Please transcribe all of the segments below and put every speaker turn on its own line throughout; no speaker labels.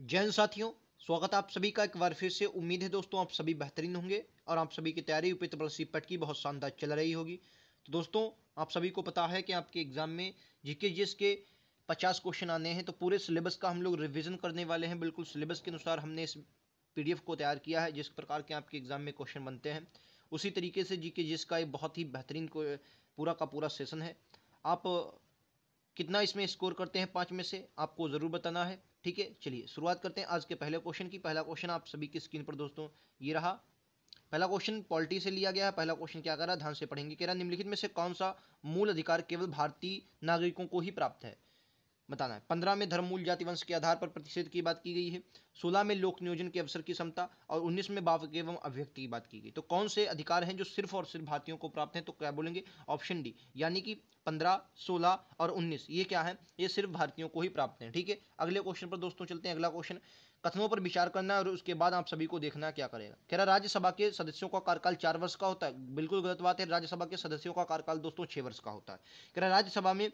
जय हिंद साथियों, स्वागत है आप सभी का एक बार फिर से। उम्मीद है दोस्तों आप सभी बेहतरीन होंगे और आप सभी की तैयारी यूपी ट्रिपल सी पेट की बहुत शानदार चल रही होगी। तो दोस्तों, आप सभी को पता है कि आपके एग्जाम में जीके जीएस के 50 क्वेश्चन आने हैं। तो पूरे सिलेबस का हम लोग रिवीजन करने वाले हैं। बिल्कुल सिलेबस के अनुसार हमने इस पीडीएफ को तैयार किया है। जिस प्रकार के आपके एग्जाम में क्वेश्चन बनते हैं उसी तरीके से जीके जीएस का एक बहुत ही बेहतरीन पूरा का पूरा सेशन है। आप कितना इसमें स्कोर करते हैं 5 में से आपको ज़रूर बताना है। ठीक है, चलिए शुरुआत करते हैं आज के पहले क्वेश्चन की। पहला क्वेश्चन आप सभी की स्क्रीन पर दोस्तों ये रहा। पहला क्वेश्चन पॉलिटी से लिया गया है। पहला क्वेश्चन क्या कर रहा है, ध्यान से पढ़ेंगे। कह रहा निम्नलिखित में से कौन सा मूल अधिकार केवल भारतीय नागरिकों को ही प्राप्त है, बताना है। 15 में धर्म मूल जाति वंश के आधार पर प्रतिषेध की बात की गई है। 16 में लोक नियोजन के अवसर की क्षमता और 19 में वाक एवं अभिव्यक्ति की बात की गई। तो कौन से अधिकार हैं जो सिर्फ और सिर्फ भारतीयों को प्राप्त हैं, तो क्या बोलेंगे ऑप्शन डी, यानी कि 15, 16 और 19 ये क्या है, ये सिर्फ भारतीयों को ही प्राप्त हैं। ठीक है, अगले क्वेश्चन पर दोस्तों चलते हैं। अगला क्वेश्चन कथनों पर विचार करना और उसके बाद आप सभी को देखना क्या करेगा। कह रहा राज्यसभा के सदस्यों का कार्यकाल 4 वर्ष का होता है। बिल्कुल गलत बात है। राज्यसभा के सदस्यों का कार्यकाल दोस्तों 6 वर्ष का होता है। कह रहा राज्यसभा में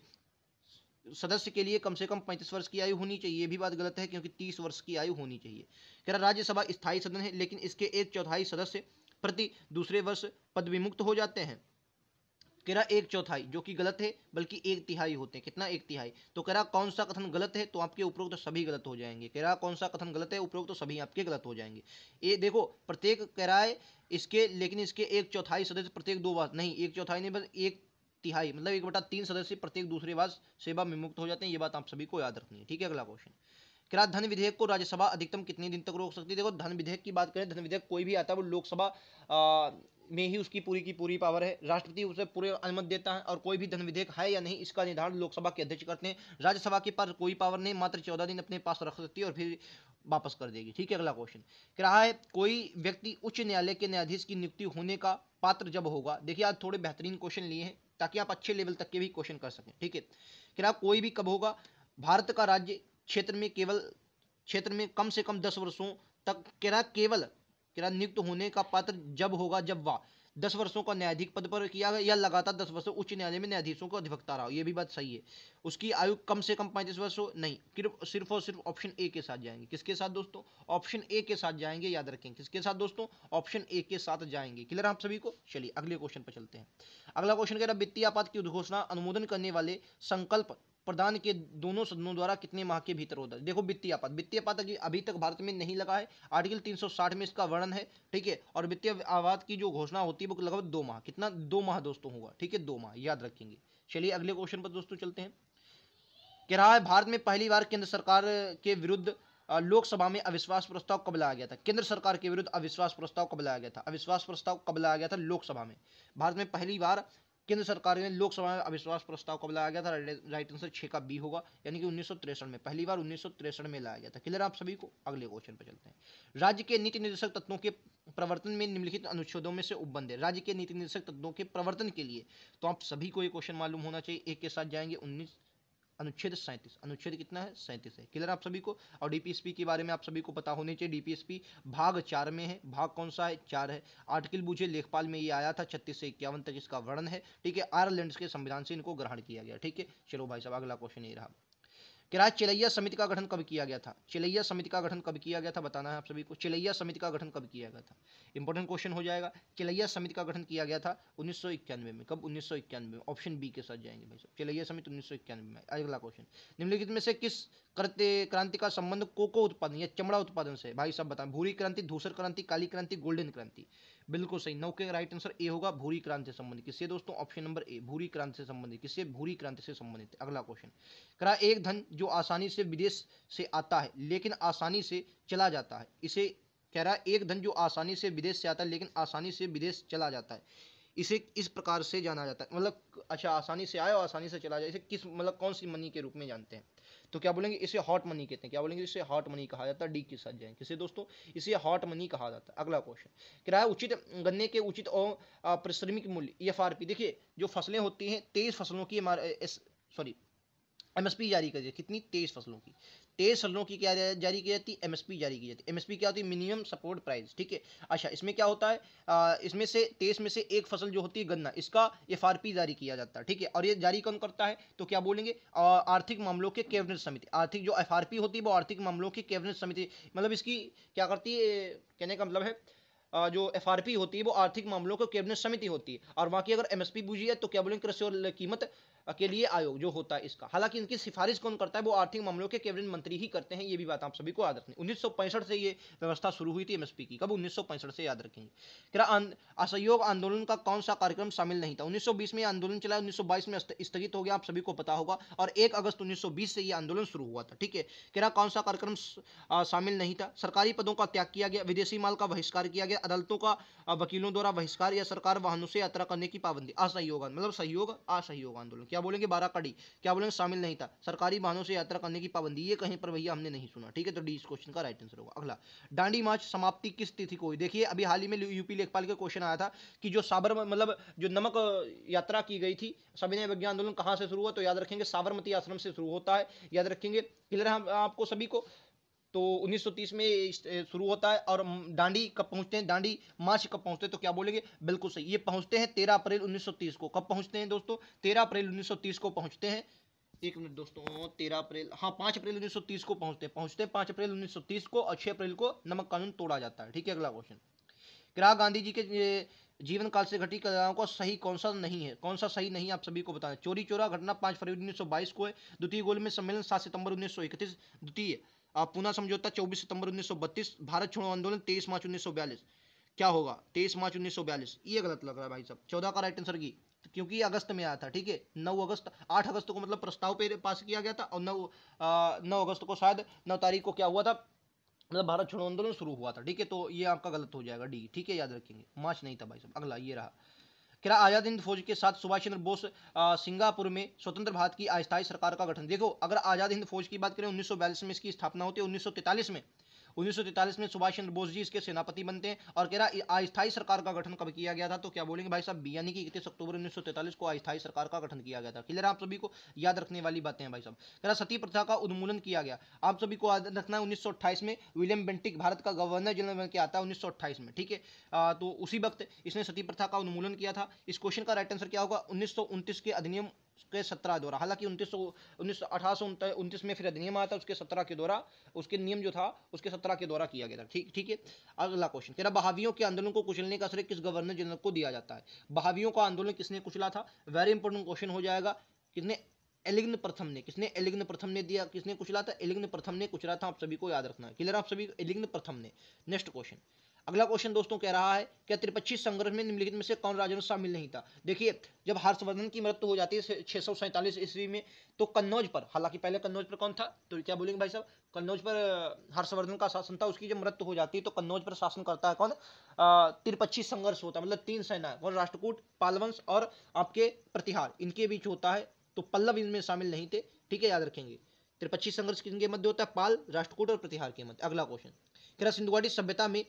सदस्य के लिए कम से कम 35 वर्ष की आयु होनी चाहिए। ये भी बात गलत है क्योंकि 30 वर्ष की आयु होनी चाहिए। कह रहा राज्यसभा स्थायी सदन है लेकिन इसके 1/4 सदस्य प्रति दूसरे वर्ष पद विमुक्त हो जाते हैं। कह रहा 1/4, जो कि गलत है, बल्कि 1/3 होते हैं। कितना, 1/3। तो कह रहा कौन सा कथन गलत है, तो आपके उपरोक्त तो सभी गलत हो जाएंगे। कह रहा कौन सा कथन गलत है, उपरोक्त तो सभी आपके गलत हो जाएंगे। ये देखो, प्रत्येक कह रहा है इसके, लेकिन इसके 1/4 सदस्य प्रत्येक 2 बार नहीं, 1/4 नहीं बस 1/3, मतलब 1/3 सदस्य प्रत्येक दूसरे बार सेवा में मुक्त हो जाते हैं। ये बात आप सभी को याद रखनी है। ठीक है, अगला क्वेश्चन। क्या धन विधेयक को राज्यसभा अधिकतम कितने दिन तक रोक सकती है। देखो, धन विधेयक की बात करें, धन विधेयक कोई भी आता है वो लोकसभा में ही उसकी पूरी की पूरी पावर है। राष्ट्रपति उसे पूरे अनुमति देता है और कोई भी धन विधेयक है या नहीं इसका निर्धारण लोकसभा के अध्यक्ष करते हैं। राज्यसभा के पास कोई पावर नहीं, मात्र 14 दिन अपने पास रख सकती है और फिर वापस कर देगी। ठीक है, अगला क्वेश्चन कह रहा है कोई व्यक्ति उच्च न्यायालय के न्यायाधीश की नियुक्ति होने का पात्र जब होगा। देखिए, आज थोड़े बेहतरीन क्वेश्चन लिए हैं ताकि आप अच्छे लेवल तक के भी क्वेश्चन कर सकें। ठीक है, कह रहा कोई भी कब होगा, भारत का राज्य क्षेत्र में कम से कम 10 वर्षों तक, कह रहा नियुक्त होने का पात्र जब होगा जब वह 10 वर्षों का न्यायाधीश पद पर किया गया या लगातार 10 वर्षों उच्च न्यायालय में न्यायाधीशों को अधिवक्ता रहा हो। ये भी बात सही है। उसकी आयु कम से कम 35 वर्ष हो, नहीं, सिर्फ और सिर्फ ऑप्शन ए के साथ जाएंगे। किसके साथ दोस्तों, ऑप्शन ए के साथ जाएंगे, याद रखें। किसके साथ दोस्तों, ऑप्शन ए के साथ जाएंगे। क्लियर आप सभी को। चलिए अगले क्वेश्चन पर चलते हैं। अगला क्वेश्चन कह रहा वित्तीय आपात की उद्घोषणा अनुमोदन करने वाले संकल्प प्रदान के दोनों सदनों द्वारा कितने माह के भीतर होता है। देखो, वित्तीय आपात अभी तक भारत में नहीं लगा है। आर्टिकल 360 में इसका वर्णन है। ठीक है, और वित्तीय आपात की जो घोषणा होती है वो लगभग 2 माह, कितना, 2 माह दोस्तों होगा। ठीक है, 2 माह याद रखेंगे। चलिए अगले क्वेश्चन पर दोस्तों चलते हैं। कह रहा है भारत में पहली बार केंद्र सरकार के विरुद्ध लोकसभा में अविश्वास प्रस्ताव कब लाया गया था। केंद्र सरकार के विरुद्ध अविश्वास प्रस्ताव कब लाया गया था, अविश्वास प्रस्ताव कब लाया गया था लोकसभा में। भारत में पहली बार केंद्र सरकार ने लोकसभा में अविश्वास प्रस्ताव कब लाया गया था। राइट आंसर 6 का बी होगा, यानी कि 1963 में, पहली बार 1963 में लाया गया था। क्लियर आप सभी को। अगले क्वेश्चन पर चलते हैं। राज्य के नीति निर्देशक तत्वों के प्रवर्तन में निम्नलिखित अनुच्छेदों में से उपबंध है। राज्य के नीति निर्देशक तत्वों के प्रवर्तन के लिए तो आप सभी को ये क्वेश्चन मालूम होना चाहिए। एक के साथ जाएंगे 19 अनुच्छेद 37, अनुच्छेद कितना है, 37 है। क्लियर आप सभी को। और डीपीएसपी के बारे में आप सभी को पता होने चाहिए। डीपीएसपी भाग 4 में है। भाग कौन सा है, 4 है। आर्टिकल बूझे लेखपाल में ये आया था, 36 से 51 तक इसका वर्णन है। ठीक है, आयरलैंड के संविधान से इनको ग्रहण किया गया। ठीक है, चलो भाई साहब अगला क्वेश्चन ये रहा। कि चिलैया समिति का गठन कब किया गया था। चिलैया समिति का गठन कब किया गया था, बताना है आप सभी को। चिलैया समिति का गठन कब किया गया था, इंपॉर्टेंट क्वेश्चन हो जाएगा। चिलैया समिति का गठन किया गया था 1991 में। कब, 1991 में। ऑप्शन बी के साथ जाएंगे भाई साहब। चिलैया समिति 1991 में। अगला क्वेश्चन, निम्नलिखित में से किस क्रांति का संबंध कोको उत्पादन या चमड़ा उत्पादन से, भाई साहब बताएं। भूरी क्रांति, धूसर क्रांति, काली क्रांति, गोल्डन क्रांति। बिल्कुल सही, 9 के राइट आंसर ए होगा, भूरी क्रांति से संबंधित। किससे दोस्तों, ऑप्शन नंबर ए, भूरी क्रांति से संबंधित। किससे, भूरी क्रांति से संबंधित। अगला क्वेश्चन करा एक धन जो आसानी से विदेश से आता है लेकिन आसानी से चला जाता है, इसे कह रहा है एक धन जो आसानी से विदेश से आता है लेकिन आसानी से विदेश चला जाता है, इसे इस प्रकार से जाना जाता है। मतलब अच्छा, आसानी से आए और आसानी से चला जाए, इसे किस, मतलब कौन सी मनी के रूप में जानते हैं, तो क्या बोलेंगे, इसे हॉट मनी कहते हैं। क्या बोलेंगे, इसे हॉट मनी कहा जाता है। डी के साथ जाएंगे। किसे दोस्तों, इसे हॉट मनी कहा जाता है। अगला क्वेश्चन कह उचित गन्ने के उचित और पारिश्रमिक मूल्य, EFRP। देखिए, जो फसलें होती हैं 23 फसलों की, सॉरी एमएसपी जारी कर दी, कितनी 23 फसलों की, 23 फसलों की क्या जारी की जाती है, एमएसपी जारी की जाती है। एमएसपी क्या होती है, मिनिमम सपोर्ट प्राइस, ठीक है। अच्छा, इसमें क्या होता है, इसमें से 23 में से एक फसल जो होती है गन्ना, इसका एफआरपी जारी किया जाता है, ठीक है। और ये जारी कौन करता है, तो क्या बोलेंगे, आर्थिक मामलों के कैबिनेट समिति। आर्थिक जो एफआरपी होती है वो आर्थिक मामलों की कैबिनेट समिति, मतलब इसकी क्या करती है, कहने का मतलब है जो एफआरपी होती है वो आर्थिक मामलों की कैबिनेट समिति होती है। और बाकी अगर एमएसपी पूछी है तो क्या बोलेंगे, कृषि और कीमत के लिए आयोग जो होता है इसका। हालांकि इनकी सिफारिश कौन करता है, वो आर्थिक मामलों के कैबिनेट मंत्री ही करते हैं, ये भी बात आप सभी को याद रखनी। 1965 से ये व्यवस्था शुरू हुई थी एमएसपी की, कब, 1965 से, याद रखेंगे। क्या असहयोग आंदोलन का कौन सा कार्यक्रम शामिल नहीं था, 1920 में आंदोलन चला, 1922 में स्थगित हो गया, आप सभी को पता होगा, और 1 अगस्त 1920 से ये आंदोलन शुरू हुआ था, ठीक है। क्या कौन सा कार्यक्रम शामिल नहीं था, सरकारी पदों का त्याग किया गया, विदेशी माल का बहिष्कार किया गया, अदालतों का वकीलों द्वारा बहिष्कार, या सरकार वाहनों से यात्रा करने की पाबंदी। असहयोग मतलब सहयोग असहयोग आंदोलन, क्या बोलेंगे, 12 कड़ी, क्या बोलेंगे, शामिल नहीं था, सरकारी वाहनों से यात्रा करने की पाबंदी, ये कहीं पर भैया हमने नहीं सुना, ठीक है। तो डी इस क्वेश्चन का राइट आंसर होगा। अगला, दांडी मार्च समाप्ति किस तिथि को हुई, देखिए अभी हाल ही में यूपी लेखपाल का क्वेश्चन आया था कि जो साबरमती, मतलब जो नमक यात्रा की गई थी, सविनय अवज्ञा आंदोलन कहां से शुरू हुआ, तो याद रखेंगे साबरमती आश्रम से शुरू होता है, याद रखेंगे। क्लियर है आपको सभी को। तो 1930 में शुरू होता है, और दांडी कब पहुंचते हैं, दांडी मार्च कब पहुंचते हैं, तो क्या बोलेंगे, बिल्कुल सही, ये पहुंचते हैं 13 अप्रैल 1930 को। कब पहुंचते हैं दोस्तों, 13 अप्रैल 1930 को पहुंचते हैं। एक मिनट दोस्तों, 13 अप्रैल, हाँ 5 अप्रैल 1930 को पहुंचते हैं 5 अप्रैल 1930 को, और 6 अप्रैल को नमक कानून तोड़ा जाता है, ठीक है। अगला क्वेश्चन, क्या गांधी जी के जीवन काल से घटी घटनाओं का सही कौन सा नहीं है, कौन सा सही नहीं, आप सभी को बताना। चोरी चोरा घटना 5 फरवरी 1922 को है, द्वितीय गोलमेज सम्मेलन 7 सितंबर 1931, द्वितीय पूना समझौता 24 सितंबर 1932, भारत छोड़ो आंदोलन 23 मार्च 1942, क्या होगा 23 मार्च 1942, ये गलत लग रहा है भाई साहब, 14 का राइट आंसर की, क्योंकि अगस्त में आया था, ठीक है। 9 अगस्त, 8 अगस्त को मतलब प्रस्ताव पे पास किया गया था, और 9 अगस्त को शायद 9 तारीख को क्या हुआ था, मतलब भारत छोड़ो आंदोलन शुरू हुआ था, ठीक है। तो ये आपका गलत हो जाएगा, डी, ठीक है, याद रखेंगे, मार्च नहीं था भाई साहब। अगला ये रहा, क्या आजाद हिंद फौज के साथ सुभाष चंद्र बोस सिंगापुर में स्वतंत्र भारत की अस्थायी सरकार का गठन। देखो अगर आजाद हिंद फौज की बात करें 1942 में इसकी स्थापना होती है, 1943 में सुभाष चंद्र बोस जी इसके सेनापति बनते हैं। और कह रहा अस्थायी सरकार का गठन कब किया गया था, तो क्या बोलेंगे भाई साहब, यानी कि 31 अक्टूबर 1943 को अस्थायी सरकार का गठन किया गया था। क्लियर, आप सभी को याद रखने वाली बातें हैं भाई साहब। कह रहा सती प्रथा का उन्मूलन किया गया, आप सभी को याद रखना है 1928 में विलियम बेंटिक भारत का गवर्नर जनरल बन के आता है 1928 में, ठीक है। तो उसी वक्त इसने सती प्रथा का उन्मूलन किया था। इस क्वेश्चन का राइट आंसर क्या होगा, 1929 के अधिनियम के 17 द्वारा। हालांकि 1829 में फिर अधिनियम आया था, उसके 17 के द्वारा, उसके नियम जो था उसके 17 के द्वारा किया गया था, ठीक है। अगला क्वेश्चन कह रहा बहावियों के आंदोलन को कुचलने का श्रेय किस गवर्नर जनरल को दिया जाता है। बहावियों का आंदोलन किसने कुचला था, वेरी इंपॉर्टेंट क्वेश्चन हो जाएगा। किसने, एलिग्न प्रथम ने, किसने एलिग्न प्रथम ने दिया, किसने कुचला था, एलिग्न प्रथम ने कुचला था, आप सभी को याद रखना है। क्लियर, आप सभी, एलिग्न प्रथम ने। नेक्स्ट क्वेश्चन, अगला क्वेश्चन दोस्तों कह रहा है क्या त्रिपक्षीय संघर्ष में निम्नलिखित में से कौन राजवंश शामिल नहीं था। देखिए जब हर्षवर्धन की मृत्यु हो जाती है 647 ईस्वी में, तो कन्नौज पर, हालांकि पहले कन्नौज पर कौन था, तो क्या बोलेंगे भाई साहब, कन्नौज पर हर्षवर्धन का शासन था, उसकी जब मृत्यु हो जाती है तो कन्नौज पर शासन करता है कौन, त्रिपक्षीय संघर्ष होता है, मतलब 3 सेनाएं, कौन, राष्ट्रकूट, पालवंश और आपके प्रतिहार, इनके बीच होता है। तो पल्लव इनमें शामिल नहीं थे, ठीक है, याद रखेंगे। त्रिपक्षीय संघर्ष किनके मध्य होता है, पाल, राष्ट्रकूट और प्रतिहार के मध्य। अगला क्वेश्चन कह रहा सिंधुघाटी सभ्यता में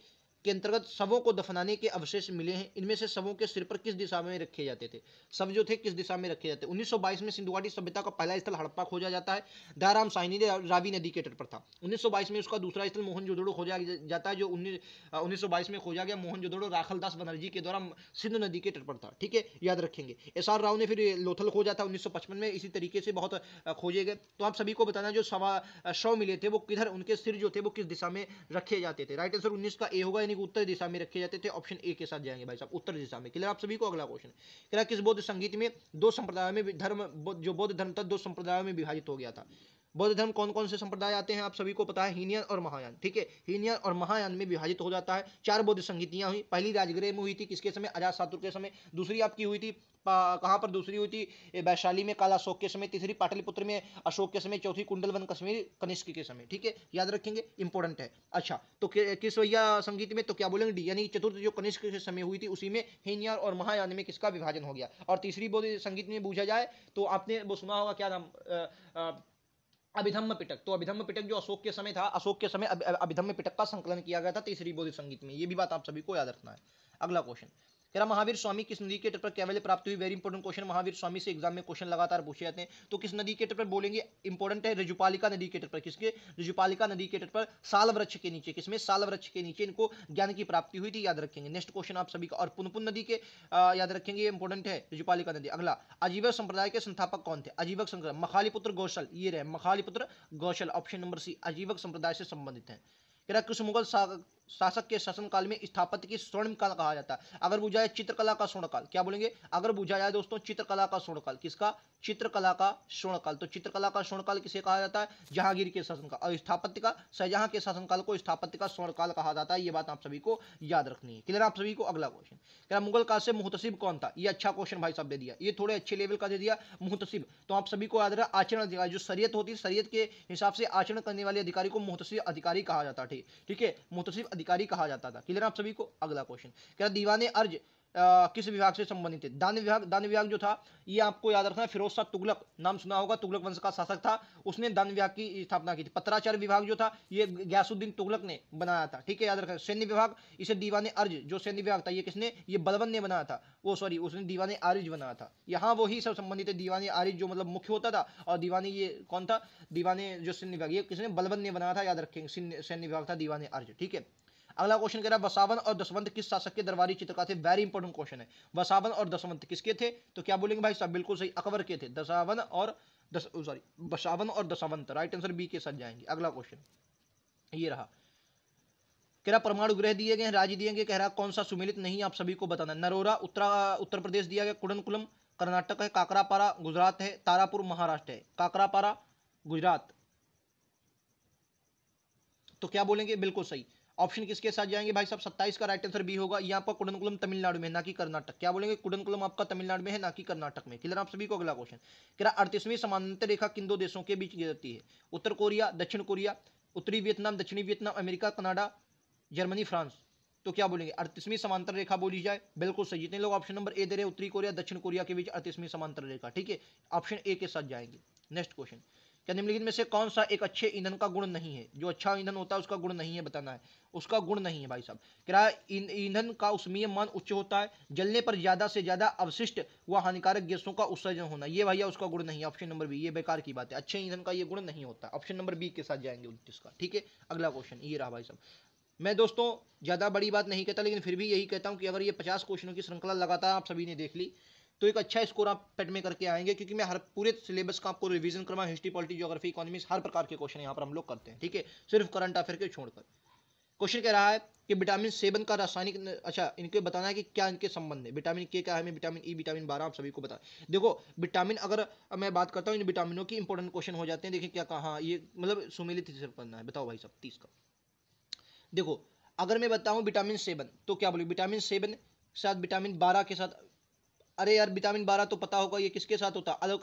के अंतर्गत शवों को दफनाने के अवशेष मिले हैं, इनमें से शवों के सिर पर किस दिशा में रखे जाते थे, शव जो थे किस दिशा में रखे जाते। 1922 में सिंधुघाटी सभ्यता का पहला स्थल हड़प्पा खोजा जाता है, दयाराम साहनी रावी नदी के तट पर था। 1922 में उसका दूसरा स्थल मोहनजोदड़ो खोजा जाता है, जो 1922 में खोजा गया मोहनजोदड़ो राखलदास बनर्जी के द्वारा सिंधु नदी के तट पर था, ठीक है, याद रखेंगे। SR राव ने फिर लोथल खोजा था 1955 में, इसी तरीके से बहुत खोजे गए। तो आप सभी को बताना जो शव मिले थे वो किधर, उनके सिर जो थे वो किस दिशा में रखे जाते थे। राइट आंसर 19 का ए होगा, यानी उत्तर दिशा में रखे जाते थे, ऑप्शन ए के साथ जाएंगे भाई साहब, उत्तर दिशा में। क्लियर आप सभी को। अगला क्वेश्चन कह रहा किस बौद्ध संगीत में 2 संप्रदायों में धर्म, जो बौद्ध धर्म था 2 संप्रदायों में विभाजित हो गया था। बौद्ध धर्म कौन कौन से संप्रदाय आते हैं आप सभी को पता है, हीनयान और महायान, ठीक है, हीनयान और महायान में विभाजित हो जाता है। 4 बौद्ध संगीतियां हुई, पहली राजगृह में हुई थी किसके समय, अजातशत्रु के समय। दूसरी आपकी हुई थी कहां पर, दूसरी हुई थी वैशाली में काला अशोक के समय। तीसरी पाटलिपुत्र में अशोक के समय। चौथी कुंडलवन कश्मीर कनिष्क के समय, ठीक है, याद रखेंगे, इंपॉर्टेंट है। अच्छा तो किस भैया संगीत में, तो क्या बोलेंगे डी, यानी चतुर्थ जो कनिष्क के समय हुई थी उसी में हीनयान और महायान में किसका विभाजन हो गया। और तीसरी बौद्ध संगीत में पूछा जाए तो आपने वो सुना होगा, क्या नाम, अभिधम्म पिटक। तो अभिधम्म पिटक जो अशोक के समय था, अशोक के समय अभिधम्म पिटक का संकलन किया गया था तीसरी बौद्ध संगीत में, ये भी बात आप सभी को याद रखना है। अगला क्वेश्चन कह रहा महावीर स्वामी किस नदी के तट पर कैवल्य प्राप्त हुई, very important question. Mahavir Swami से एग्जाम में क्वेश्चन लगातार पूछे जाते हैं, तो किस नदी के तट पर बोलेंगे, इंपॉर्टेंट है, रजुपालिका नदी के तट पर। किसके, रजुपालिका नदी के तट पर साल वृक्ष के नीचे, किसमें, साल वृक्ष के नीचे इनको ज्ञान की प्राप्ति हुई थी, याद रखेंगे। नेक्स्ट क्वेश्चन आप सभी का, और पुनपुन नदी के याद रखेंगे, ये इंपॉर्टेंट है, रजुपालिका नदी। अगला, आजीवक संप्रदाय के संस्थापक कौन थे, आजीवक संप्रदाय, मखालीपुत्र गौशल, ये रहे मखालीपुत्र गौशल, ऑप्शन नंबर सी, आजीवक संप्रदाय से संबंधित है। किस मुगल शासक के शासनकाल में स्थापत्य की स्वर्णिम काल कहा जाता है, अगर पूछा जाए चित्रकला का स्वर्णकाल, क्या बोलेंगे, अगर पूछा जाए दोस्तों चित्रकला का स्वर्णकाल, किसका, चित्रकला का स्वर्णकाल, तो चित्रकला का स्वर्णकाल किसे कहा जाता है, जहांगीर के शासनकाल, और स्थापत्य का, शाहजहां के शासनकाल को स्थापत्य का स्वर्णकाल कहा जाता है। ये बात आप सभी को याद रखनी है, क्लियर आप सभी को। अगला क्वेश्चन, क्या मुगल काल से मुहतसिब कौन था, ये अच्छा क्वेश्चन भाई साहब दे दिया, ये थोड़े अच्छे लेवल का दे दिया। मुहतसिब तो आप सभी को याद रहा, आचरण अधिकारी, जो शरीयत होती है, शरीयत के हिसाब से आचरण करने वाले अधिकारी को मुहतसिब अधिकारी कहा जाता है, ठीक है, मुहतसिब अधिकारी कहा जाता था। क्लियर आप सभी को। अगला क्वेश्चन, क्या दीवाने अर्ज किस विभाग से संबंधित है, दान विभाग। दान विभाग जो था ये आपको याद रखना है, फिरोज शाह तुगलक, नाम सुना होगा, तुगलक वंश का शासक था, उसने दान विभाग की स्थापना की थी। पत्राचार विभाग जो था ये गयासुद्दीन तुगलक ने बनाया था, ठीक है, याद रखना। सैन्य विभाग, इसे दीवाने अर्ज, जो सैन्य विभाग था ये किसने, ये बलबन ने बनाया था, वो सॉरी उसने दीवाने आरिज बनाया था। यहाँ वही सब संबंधित है, दीवाने आरिज जो मतलब मुख्य होता था, और दीवाने ये कौन था, दीवाने जो सैन्य विभाग ये किसने, बलबन ने बनाया था, याद रखेंगे, सैन्य विभाग था दीवाने अर्ज, ठीक है। अगला क्वेश्चन कह रहा है वसावन और दशवंत किस शासक के दरबारी चित्रकार थे, वेरी इंपॉर्टेंट क्वेश्चन है। वसावन और दशवंत किसके थे, तो क्या बोलेंगे भाई साहब, बिल्कुल सही, अकबर के थे। दशावन और वसावन और दशावंत, राइट आंसर बी के साथ जाएंगे। अगला क्वेश्चन ये रहा, कह रहा परमाणु गृह दिए गए, राज्य दिए गए, कह रहा कौन सा सुमेलित नहीं, आप सभी को बताना। नरोरा उत्तर प्रदेश दिया गया, कुडनकुलम कर्नाटक है, काकरापारा गुजरात है, तारापुर महाराष्ट्र है। काकरापारा गुजरात, तो क्या बोलेंगे, बिल्कुल सही, ऑप्शन किसके साथ जाएंगे भाई साहब, 27 का राइट आंसर बी होगा। ये आपका कुडनकुलम तमिलनाडु में, ना कि कर्नाटक। क्या बोलेंगे, कुडनकुलम आपका तमिलनाडु में है, ना कि कर्नाटक में। क्लियर आप सभी को। अगला क्वेश्चन, कह रहा 38वीं समानांतर रेखा किन दो देशों के बीच गिरती है, उत्तर कोरिया दक्षिण कोरिया, उत्तरी वियतनाम दक्षिणी Vietnam, America Canada Germany France. तो क्या बोलेंगे, 38वीं समांतर रेखा बोली जाए, बिल्कुल सही। जितने लोग ऑप्शन नंबर ए दे रहे हैं, उत्तरी कोरिया दक्षिण कोरिया के बीच 38वीं समांतर रेखा, ठीक है, ऑप्शन ए के साथ जाएंगे। नेक्स्ट क्वेश्चन, क्या निम्नलिखित में से कौन सा एक अच्छे ईंधन का गुण नहीं है, जो अच्छा ईंधन होता है उसका गुण नहीं है, बताना है, उसका गुण नहीं है भाई साहब। क्या ईंधन का उष्मीय मान उच्च होता है, जलने पर ज्यादा से ज्यादा अवशिष्ट व हानिकारक गैसों का उत्सर्जन होना, ये भैया उसका गुण नहीं है, ऑप्शन नंबर बी, ये बेकार की बात है, अच्छे ईंधन का ये गुण नहीं होता, ऑप्शन नंबर बी के साथ जाएंगे 29 का, ठीक है। अगला क्वेश्चन ये रहा भाई साहब, मैं दोस्तों ज़्यादा बड़ी बात नहीं कहता, लेकिन फिर भी यही कहता हूं कि अगर ये 50 क्वेश्चनों की श्रृंखला लगातार आप सभी ने देख ली तो एक अच्छा स्कोर आप पेट में करके आएंगे, क्योंकि मैं हर पूरे सिलेबस का आपको रिवीजन करवा, हिस्ट्री पॉलिटी ज्योग्राफी इकोनॉमिक्स हर प्रकार के क्वेश्चन यहाँ पर हम लोग करते हैं, ठीक है, सिर्फ करंट अफेयर के छोड़कर। क्वेश्चन कह रहा है कि विटामिन सेवन का रासायनिक, अच्छा इनके बताना है कि क्या इनके संबंध है, विटामिन के क्या है, विटामिन ई, विटामिन 12 आप सभी को बता। देखो विटामिन, अगर मैं बात करता हूँ इन विटामिनों की, इंपॉर्टेंट क्वेश्चन हो जाते हैं, देखिए क्या कहा, ये मतलब सुमेलित सिर्फ करना है, बताओ भाई साहब 30 का। देखो अगर मैं बताऊं विटामिन 7, तो क्या बोलूं, विटामिन 7 साथ विटामिन 12 के साथ, अरे यार विटामिन 12 तो पता होगा ये किसके साथ होता है,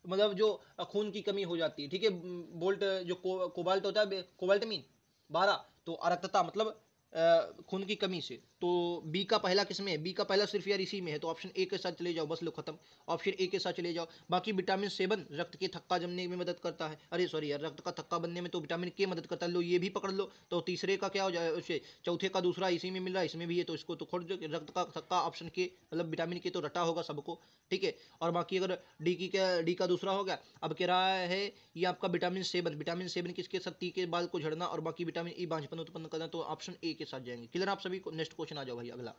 मतलब जो खून की कमी हो जाती है, ठीक है, बोल्ट जो कोबाल्ट होता है, कोबाल्ट मीन 12, तो अरक्तता मतलब खून की कमी से, तो बी का पहला किसमें है, बी का पहला सिर्फ यार इसी में है, तो ऑप्शन ए के साथ चले जाओ, बस लो खत्म, ऑप्शन ए के साथ चले जाओ। बाकी विटामिन 7 रक्त के थक्का जमने में मदद करता है, अरे सॉरी यार रक्त का थक्का बनने में तो विटामिन के मदद करता है, लो ये भी पकड़ लो, तो तीसरे का क्या हो जाए, उसे चौथे का दूसरा इसी में मिल रहा है, इसमें भी है, तो इसको तो खोल दो, रक्त का थक्का ऑप्शन के, मतलब विटामिन के तो रटा होगा सबको, ठीक है। और बाकी अगर डी का दूसरा हो गया, अब कह रहा है ये आपका विटामिन 7, विटामिन 7 किसके साथ, टी के बाल को झड़ना, और बाकी विटामिन ई बांझपन उत्पन्न करना, तो ऑप्शन ए के साथ जाएंगे। क्लियर आप सभी को। नेक्स्ट क्वेश्चन आ जाओ भाई अगला,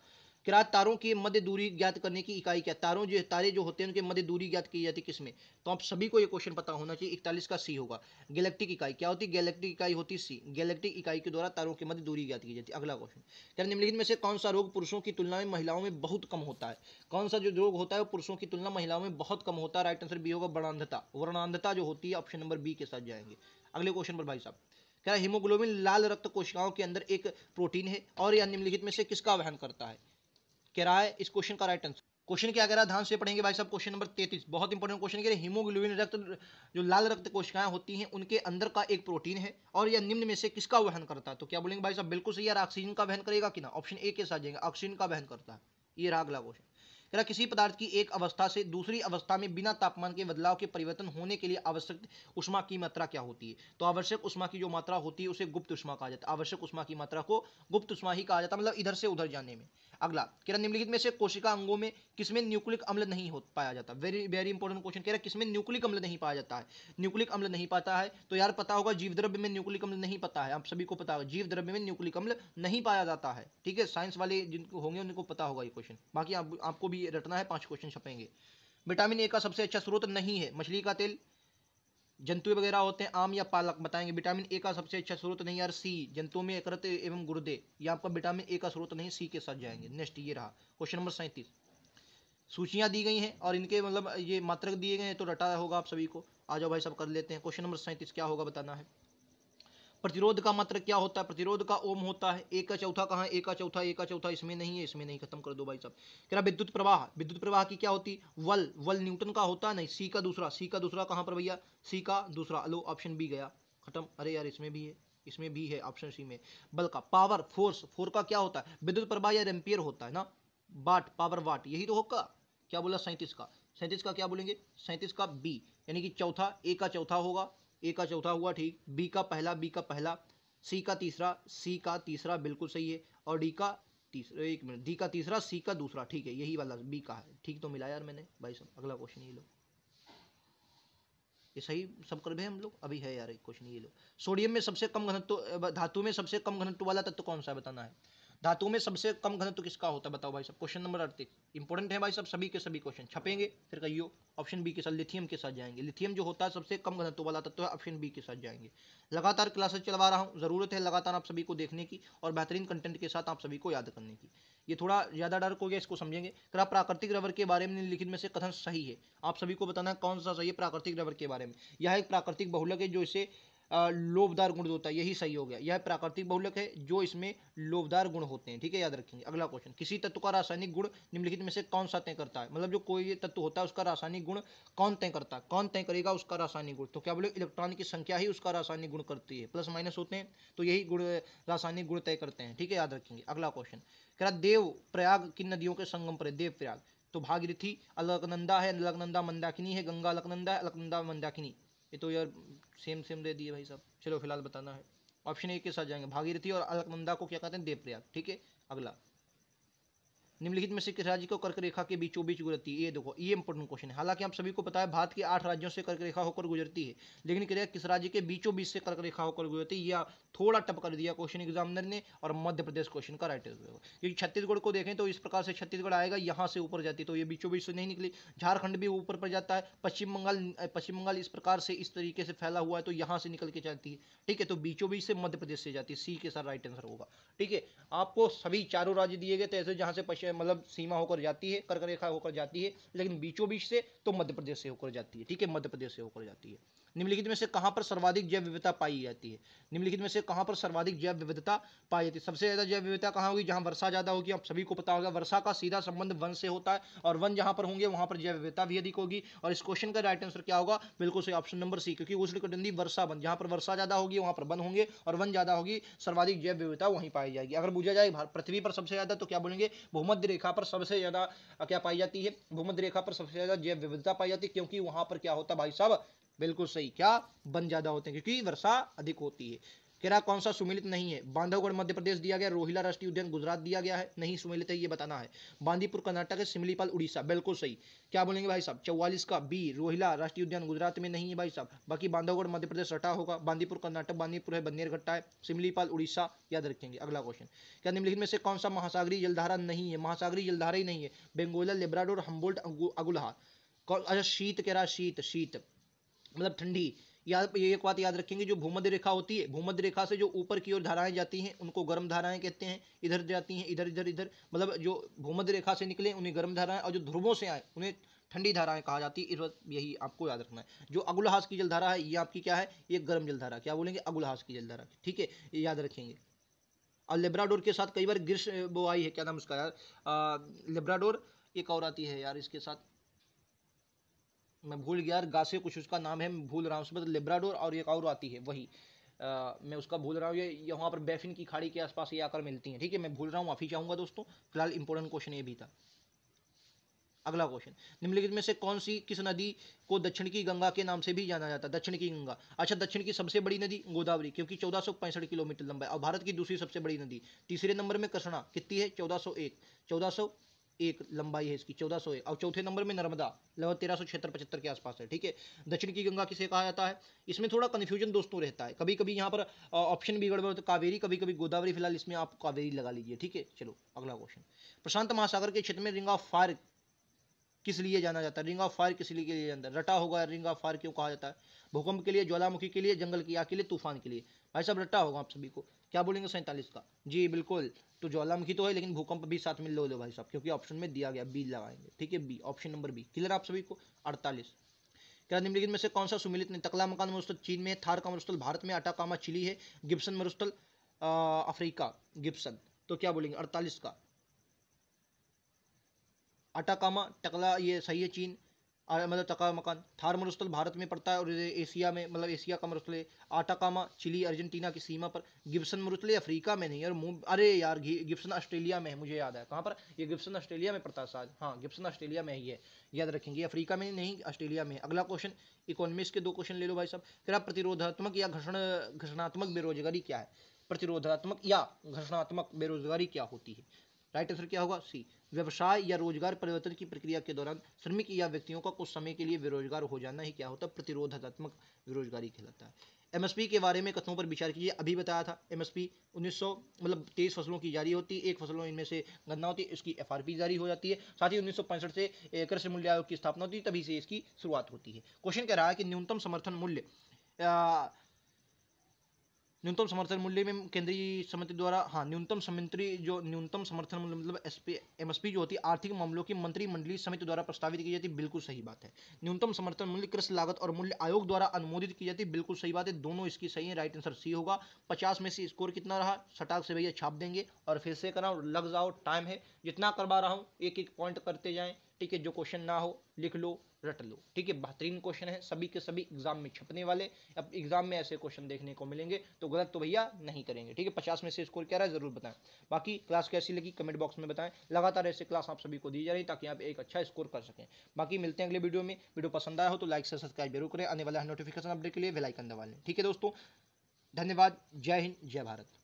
क्या तारों की मध्य दूरी ज्ञात करने की इकाई क्या, तारे जो होते हैं उनके मध्य दूरी ज्ञात की जाती है किसमें, तो आप सभी को ये क्वेश्चन पता होना चाहिए, 41 का सी होगा। गैलेक्टिक इकाई क्या होती है, गैलेक्टिक इकाई होती है सी, गैलेक्टिक इकाई के द्वारा तारों की मध्य दूरी ज्ञात की जाती है। अगला क्वेश्चन, क्या निम्नलिखित में से कौन सा रोग पुरुषों की तुलना में महिलाओं में बहुत कम होता है, कौन सा जो रोग होता है वो पुरुषों की तुलना महिलाओं में बहुत कम होता है, राइट आंसर बी होगा, वर्णांधता, वर्णांधता जो होती है, ऑप्शन नंबर बी के साथ जाएंगे। अगले क्वेश्चन पर भाई साहब, क्या हीमोग्लोबिन लाल रक्त कोशिकाओं के अंदर एक प्रोटीन है और यह निम्नलिखित में से किसका वहन करता है, कह रहा है इस क्वेश्चन का राइट आंसर, क्वेश्चन क्या कह रहा है ध्यान से पढ़ेंगे भाई साहब, क्वेश्चन नंबर 33 बहुत इंपॉर्टेंट क्वेश्चन, कह रहे हीमोग्लोबिन रक्त, जो लाल रक्त कोशिकाएं होती हैं उनके अंदर का एक प्रोटीन है और यह निम्न में से किसका वहन करता है, तो क्या बोलेंगे भाई साहब, बिल्कुल सही यार, ऑक्सीजन का वहन करेगा कि ना, ऑप्शन ए के साथ जाएंगे, ऑक्सीजन का वहन करता है। ये रहा अगला क्वेश्चन, कह रहा किसी पदार्थ की एक अवस्था से दूसरी अवस्था में बिना तापमान के बदलाव के परिवर्तन होने के लिए आवश्यक उष्मा की मात्रा क्या होती है, तो आवश्यक उष्मा की जो मात्रा होती है उसे गुप्त उष्मा कहा जाता है, आवश्यक उष्मा की मात्रा को गुप्त उष्मा ही कहा जाता है, मतलब इधर से उधर जाने में। अगला कह रहा निम्नलिखित में से कोशिका अंगों में किसमें न्यूक्लिक अम्ल नहीं हो पाया जाता, वेरी वेरी इंपॉर्टेंट क्वेश्चन, कह रहा किसमें न्यूक्लिक अम्ल नहीं पाया जाता है, न्यूक्लिक अम्ल नहीं पाता है तो यार पता होगा जीव द्रव्य में न्यूक्लिक अम्ल नहीं पता है, आप सभी को पता होगा जीव द्रव्य में न्यूक्लिक अम्ल नहीं पाया जाता है, ठीक है, साइंस वाले जिनको होंगे उनको पता होगा ये क्वेश्चन, बाकी आपको भी रटना है, 5 क्वेश्चन छपेंगे। विटामिन ए का सबसे अच्छा स्रोत नहीं है मछली का तेल, जंतु वगैरह होते हैं, आम या पालक, बताएंगे विटामिन ए का सबसे अच्छा स्रोत नहीं यार सी, जंतुओं में यकृत एवं गुर्दे, ये आपका विटामिन ए का स्रोत नहीं, सी के साथ जाएंगे। नेक्स्ट ये रहा क्वेश्चन नंबर 37, सूचियां दी गई हैं और इनके मतलब ये मात्रक दिए गए हैं तो रटा होगा आप सभी को, आ जाओ भाई सब कर लेते हैं। क्वेश्चन नंबर 37 क्या होगा बताना है। प्रतिरोध का मात्रक क्या होता है, प्रतिरोध का ओम होता है, एक का चौथा कहाँ, एक का चौथा, एक का चौथा इसमें नहीं है, इसमें नहीं, खत्म कर दो भाई साहब। कह रहा विद्युत प्रवाह, विद्युत प्रवाह की क्या होती, वल, वल न्यूटन का होता नहीं, सी का दूसरा, सी का दूसरा कहाँ पर भैया, सी का दूसरा, लो ऑप्शन बी गया, खत्म। अरे यार इसमें भी है, इसमें भी है ऑप्शन सी में। बल का, पावर, फोर्स, फोर का क्या होता है, विद्युत प्रवाह या एम्पियर होता है ना, वाट, पावर वाट, यही तो होगा। क्या बोला 37 का, 37 का क्या बोलेंगे, 37 का बी, यानी कि चौथा, ए का चौथा होगा, ए का चौथा हुआ ठीक, बी का पहला, बी का पहला, सी का तीसरा, सी का तीसरा बिल्कुल सही है, और डी का तीसरा, एक मिनट, डी का तीसरा, सी का दूसरा, ठीक है, यही वाला बी का है, ठीक तो मिला यार मैंने भाई साहब। अगला क्वेश्चन ये लो, ये सही सब कर रहे हम लोग, अभी है यार एक क्वेश्चन ये लो। सोडियम में सबसे कम घनत्व, धातु में सबसे कम घनत्व वाला तत्व कौन सा है बताना है, धातु में सबसे कम घनत्व किसका होता है बताओ भाई साहब। क्वेश्चन नंबर 38 इंपॉर्टेंट है भाई साहब, सभी के सभी क्वेश्चन छपेंगे, फिर कहियो ऑप्शन बी के साथ, लिथियम के साथ जाएंगे, लिथियम जो होता है सबसे कम घनत्व वाला तत्व है, ऑप्शन बी के साथ जाएंगे। लगातार क्लासेस चलवा रहा हूँ, जरूरत है लगातार आप सभी को देखने की और बेहतरीन कंटेंट के साथ आप सभी को याद करने की। ये थोड़ा ज्यादा डार्क हो गया, इसको समझेंगे। करा प्राकृतिक रबर के बारे में निम्नलिखित में से कथन सही है, आप सभी को बताना है कौन सा सही है प्राकृतिक रबर के बारे में। यह एक प्राकृतिक बहुलक है जो इसे लोभदार गुण होता है, यही सही हो गया, यह प्राकृतिक बहुलक है जो इसमें लोभदार गुण होते हैं, ठीक है, याद रखेंगे। अगला क्वेश्चन, किसी तत्व का रासायनिक गुण निम्नलिखित में से कौन सा तय करता है, मतलब जो कोई तत्व होता है उसका रासायनिक गुण कौन तय करता है, कौन तय करेगा उसका रासायनिक गुण, तो क्या बोले इलेक्ट्रॉन की संख्या ही उसका रासायनिक गुण करती है, प्लस माइनस होते हैं तो यही गुण रासायनिक गुण तय करते हैं, ठीक है, याद रखेंगे। अगला क्वेश्चन कह रहा देव प्रयाग किन नदियों के संगम पर है, देव प्रयाग, तो भागीरथी अलकनंदा है, अलकनंदा मंदाकिनी है, गंगा अलकनंदा है, अलकनंदा मंदाकिनी, ये तो यार सेम सेम दे दिए भाई साहब। चलो फिलहाल बताना है, ऑप्शन ए के साथ जाएंगे, भागीरथी और अलकनंदा को क्या कहते हैं, देवप्रयाग, ठीक है। अगला निम्नलिखित में से किस राज्य को कर्क रेखा के बीचों बीच गुजरती है, ये देखो ये इंपॉर्टेंट क्वेश्चन है, हालांकि आप सभी को पता है भारत के 8 राज्यों से कर्क रेखा होकर गुजरती है, लेकिन कह किस राज्य के बीचों बीच से कर्क रेखा होकर गुजरती है, या थोड़ा टप कर दिया क्वेश्चन एग्जामिनर ने, और मध्य प्रदेश क्वेश्चन का राइट होगा, क्योंकि छत्तीसगढ़ को देखें तो इस प्रकार से छत्तीसगढ़ आएगा, यहाँ से ऊपर जाती तो ये बीचों बीच से नहीं निकली, झारखंड भी ऊपर पर जाता है, पश्चिम बंगाल इस प्रकार से इस तरीके से फैला हुआ है तो यहाँ से निकल के जाती है, ठीक है, तो बीचों बीच से मध्य प्रदेश से जाती है, सी के साथ राइट आंसर होगा, ठीक है। आपको सभी चारों राज्य दिए गए थे ऐसे जहां से मतलब सीमा होकर जाती है, कर्क रेखा होकर जाती है, लेकिन बीचों बीच से तो मध्य प्रदेश से होकर जाती है, ठीक है, मध्य प्रदेश से होकर जाती है। निम्नलिखित में से कहां पर सर्वाधिक जैव विविधता पाई जाती है, निम्नलिखित में से कहां पर सर्वाधिक जैव विविधता पाई जाती है, सबसे ज्यादा जैव विविधता कहां होगी, जहां वर्षा ज्यादा होगी, आप सभी को पता होगा वर्षा का सीधा संबंध वन से होता है, और वन जहां पर होंगे वहां पर जैव विविधता भी अधिक होगी, और इस क्वेश्चन का राइट आंसर क्या होगा, बिल्कुल सही ऑप्शन नंबर सी, क्योंकि उष्णकटिबंधीय वर्षा वन, जहां पर वर्षा ज्यादा होगी वहां पर वन होंगे, और वन ज्यादा होगी सर्वाधिक जैव विविधता वहीं पाई जाएगी। अगर पूछा जाए पृथ्वी पर सबसे ज्यादा तो क्या बोलेंगे, भूमध्य रेखा पर सबसे ज्यादा क्या पाई जाती है, भूमध्य रेखा पर सबसे ज्यादा जैव विविधता पाई जाती है, क्योंकि वहां पर क्या होता है भाई साहब, बिल्कुल सही, क्या वन ज्यादा होते हैं क्योंकि वर्षा अधिक होती है। कह रहा कौन सा सुमेलित नहीं है, बांधवगढ़ मध्य प्रदेश दिया गया, रोहिला राष्ट्रीय उद्यान गुजरात दिया गया है, नहीं सुमेलित है ये बताना है। बांदीपुर कर्नाटक है, सिमलीपाल उड़ीसा, बिल्कुल सही। क्या बोलेंगे भाई साहब, 44 का बी, रोहिला राष्ट्रीय उद्यान गुजरात में नहीं है भाई साहब, बाकी बांधवगढ़ मध्य प्रदेश रटा होगा, बांदीपुर कर्नाटक, बांदीपुर है, बन्नेरघट्टा है, सिमलीपाल उड़ीसा, याद रखेंगे। अगला क्वेश्चन, क्या निम्नलिखित में से कौन सा महासागरीय जलधारा नहीं है, महासागरीय जलधारा ही नहीं है, बेंगोला, लेब्राडोर, हम्बोल्ट, अगुलहा। अच्छा शीत कह रहा, शीत, शीत मतलब ठंडी, याद ये एक बात याद रखेंगे, जो भूमध्य रेखा होती है, भूमध्य रेखा से जो ऊपर की ओर धाराएं जाती हैं उनको गर्म धाराएं कहते हैं, इधर जाती हैं, इधर इधर इधर, मतलब जो भूमध्य रेखा से निकले उन्हें गर्म धाराएं, और जो ध्रुवों से आए उन्हें ठंडी धाराएं कहा जाती है, यही आपको याद रखना है। जो अगुलहास की जलधारा है ये आपकी क्या है, ये गर्म जलधारा, क्या बोलेंगे, अगुलहास की जलधारा, ठीक है, ये याद रखेंगे। और लेब्राडोर के साथ कई बार ग्रीष्म वो आई है, क्या नाम उसका यार, लेब्राडोर एक और आती है यार इसके साथ, मैं भूल गया यार, गासे कुछ उसका नाम है, मैं भूल रहा हूँ उसमें, तो लेब्राडोर और एक और आती है वही, मैं उसका भूल रहा हूँ, ये यहाँ पर बैफिन की खाड़ी के आसपास ये आकर मिलती हैं, ठीक है, मैं भूल रहा हूँ, माफी चाहूंगा दोस्तों, फिलहाल इंपॉर्टेंट क्वेश्चन ये भी था। अगला क्वेश्चन, निम्नलिखित में से कौन सी किस नदी को दक्षिण की गंगा के नाम से भी जाना जाता है? दक्षिण की गंगा। अच्छा, दक्षिण की सबसे बड़ी नदी गोदावरी, क्योंकि 1465 किलोमीटर लंबा है। और भारत की दूसरी सबसे बड़ी नदी, तीसरे नंबर में कृष्णा, कितनी है? 1401 लंबाई है इसकी, 1401। और चौथे नंबर में नर्मदा, लगभग 1376-75 के आसपास है। ठीक है, दक्षिण की गंगा किसे कहा जाता है? इसमें थोड़ा कंफ्यूजन दोस्तों रहता है, कभी कभी यहाँ पर ऑप्शन भी गड़बड़ होता है, कावेरी, कभी कभी गोदावरी। फिलहाल इसमें आप कावेरी लगा लीजिए। ठीक है, चलो अगला क्वेश्चन, प्रशांत महासागर के क्षेत्र में रिंग ऑफ फायर किस लिए जाना जाता है? रिंग ऑफ फायर किस लिए जाना जाता है? रटा होगा, रिंग ऑफ फायर क्यों कहा जाता है? भूकंप के लिए, ज्वालामुखी के लिए, जंगल की आग के लिए, तूफान के लिए? भाई साहब रटा होगा आप सभी को। क्या बोलेंगे 47 का? जी बिल्कुल, तो ज्वालामुखी तो है लेकिन भूकंप भी साथ में लो लो भाई साहब, क्योंकि ऑप्शन में दिया गया, बी लगाएंगे। ठीक है, B, option number B. Clear आप सभी को? 48, क्या निम्नलिखित में से कौन सा सुमिलित नहीं? तकला मकान मरुस्थल चीन में, थार का मरुस्थल भारत में, अटाकामा चिली है, गिब्सन मरुस्थल अफ्रीका, गिब्सन। तो क्या बोलेंगे 48 का? अटाकामा, टकला, ये सही है चीन, मतलब टका मकान। थार मरुस्थल भारत में पड़ता है और ये एशिया में, मतलब एशिया का मरुस्थल है। आटाकामा चिली अर्जेंटीना की सीमा पर। गिब्सन मरुस्थल अफ्रीका में नहीं, और अरे यार गिब्सन ऑस्ट्रेलिया में है, मुझे याद है। कहाँ पर? ये गिब्सन ऑस्ट्रेलिया में पड़ता है शायद, हाँ गिब्सन ऑस्ट्रेलिया में ही है, याद रखेंगे। अफ्रीका में नहीं, ऑस्ट्रेलिया में। अगला क्वेश्चन, इकोनॉमिक्स के 2 क्वेश्चन ले लो भाई साहब। फिर आप प्रतिरोधात्मक या घर्षणात्मक बेरोजगारी क्या है? प्रतिरोधात्मक या घर्षणात्मक बेरोजगारी क्या होती है? राइट आंसर क्या होगा? सी, व्यवसाय या रोजगार परिवर्तन की प्रक्रिया के दौरान श्रमिक या व्यक्तियों का कुछ समय के लिए बेरोजगार हो जाना ही क्या होता है? प्रतिरोधात्मक बेरोजगारी कहलाता है। एमएसपी के बारे में कथनों पर विचार कीजिए। अभी बताया था एमएसपी 1900 मतलब 23 फसलों की जारी होती है, एक फसलों इनमें से गन्ना होती है, इसकी एफआरपी जारी हो जाती है। साथ ही 1965 से कृषि मूल्य आयोग की स्थापना होती है, तभी से इसकी शुरुआत होती है। क्वेश्चन कह रहा है कि न्यूनतम समर्थन मूल्य न्यूनतम समर्थन मूल्य में केंद्रीय समिति द्वारा, हाँ न्यूनतम न्यूनतम समर्थन मूल्य मतलब एमएसपी जो होती है, आर्थिक मामलों की मंत्रिमंडलीय समिति द्वारा प्रस्तावित की जाती है। बिल्कुल सही बात है। न्यूनतम समर्थन मूल्य कृषि लागत और मूल्य आयोग द्वारा अनुमोदित की जाती है। बिल्कुल सही बात है, दोनों इसकी सही है। राइट आंसर सी होगा। 50 में से स्कोर कितना रहा? सटाक से भैया छाप देंगे और फिर से कराओ, लग जाओ, टाइम है। जितना करवा रहा हूँ एक एक पॉइंट करते जाएं। ठीक है, जो क्वेश्चन ना हो लिख लो, रट लो। ठीक है, बेहतरीन क्वेश्चन है, सभी के सभी एग्जाम में छपने वाले। अब एग्जाम में ऐसे क्वेश्चन देखने को मिलेंगे, तो गलत तो भैया नहीं करेंगे। ठीक है, 50 में से स्कोर क्या रहा है जरूर बताएं। बाकी क्लास कैसी लगी कमेंट बॉक्स में बताएं। लगातार ऐसे क्लास आप सभी को दी जा रही ताकि आप एक अच्छा स्कोर कर सकें। बाकी मिलते हैं अगले वीडियो में। वीडियो पसंद आया हो तो लाइक से सब्सक्राइब जरूर करें। आने वाला नोटिफिकेशन अपडेट के लिए बेल आइकन दबा लें। ठीक है दोस्तों, धन्यवाद। जय हिंद, जय भारत।